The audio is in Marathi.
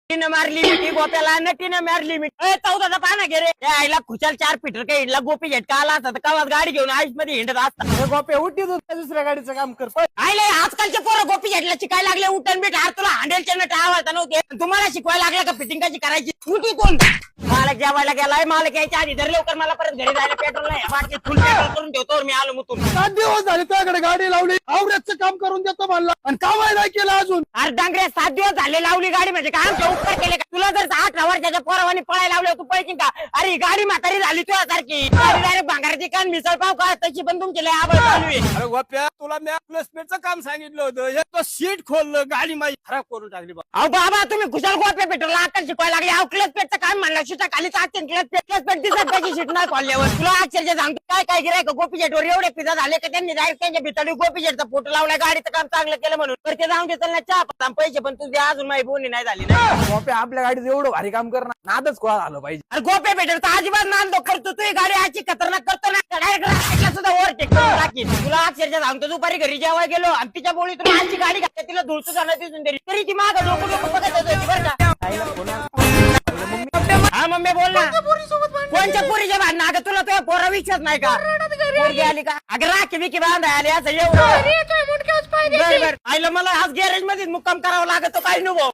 नटीनं मारली मिठी गोप्याला, नटीनं मारली मिठी. 14चा पाना घे रे. त्या आईला खुशाल 4 फीटर काही हिंडला, गोपी झटका आला असता तर कवाच गाडी घेऊन आयुष मध्ये हिंडत असता. गोप्या उठी दुसऱ्या गाडीचं काम कर. आईला आजकालचे पोरं गोपी झटला शिकायला लागले. उठण बीट हार तुला हँडलचे नट आवडता नव्हते. तुम्हाला शिकवायला लागला का फिटिंग कशी करायची? उठी कोण मालक जेवायला गेलाय. मालक यायच्या आधी जर लवकर मला परत घरी जायला पेट्रोल नाही. बाटलीत फुल पेट्रोल करून ठेवतो मी आलो मुतून. 7 दिवस झाले त्याकडे गाडी लावली, आवऱ्याचं काम करून देतो म्हणला आणि कामाही नाही केलं अजून. अरे डांगरे 7 दिवस झाले लावली गाडी म्हणजे काय आमचे उपकार केले का? तुला जर 18 वर्षाच्या पोरावानी पळायला लावले तू पळशील का? अरे ही गाडी म्हातारी झाली तुझ्यासारखी. डायरेक्ट भांगाराची कान मिसळ पाव का तशी पण तुमची लय आबळ चालू आहे. अरे गोप्या तुला मी प्लेसमेंटचं काम सांगितलं होतं, हे तो सीट खोललं, गाडी माझी खराब करून टाकली. अहो बाबा तुम्ही कुशाल गोप्या पेट्रोलला अक्कल शिकवायला लागले. अहो क्लच पेटचं काम म्हणलं शिटा खाली क्लच पेट दिसत त्याची शीट नाही खोलल्यावर. तुला अक्षरशः सांगतो काय गिरायक गोपी जेटवर एवढे पिझ्झा झाले का त्यांनी डायरेक्ट त्यांच्या भितडी गोपी जेटचा फोटो लावला. गाडीचं काम चांगलं केलं म्हणून तर ते जाऊन देतात ना चहा पत्ता पैसे. पण तुझे अजून माझी बोनी नाही झाली ना. गोप्या आपल्या गाडीत एवढं भारी काम करणार, नादच कोळा झालं पाहिजे. अरे गोप्या पेट्रोलचा अजिबात नांदो करतो. तू ही गाडी आजची खतरनाक करतो ना डायरेक्ट सुद्धा ओव्हरटेक करून टाकीन. तुला अक्षरशः सांगतो दुपारी घरी जेव्हा गेलो आणि तिच्या बोळीतून आजची गाडी घातली तिला धुळसू जाणं दिसून तरी तरी ती माग लोक बघत होती बरं का. हा मम्मी बोल ना. कोणच्या पोरीच्या भांडणं? अगं तुला तुझ्या पोरा विचारत नाही का? पोरगी आली का? अगं राखी बिकी बांधा आली असं एवढं. बरं आईला मला आज गॅरेज मध्ये मुक्काम करावा लागतो काय नको.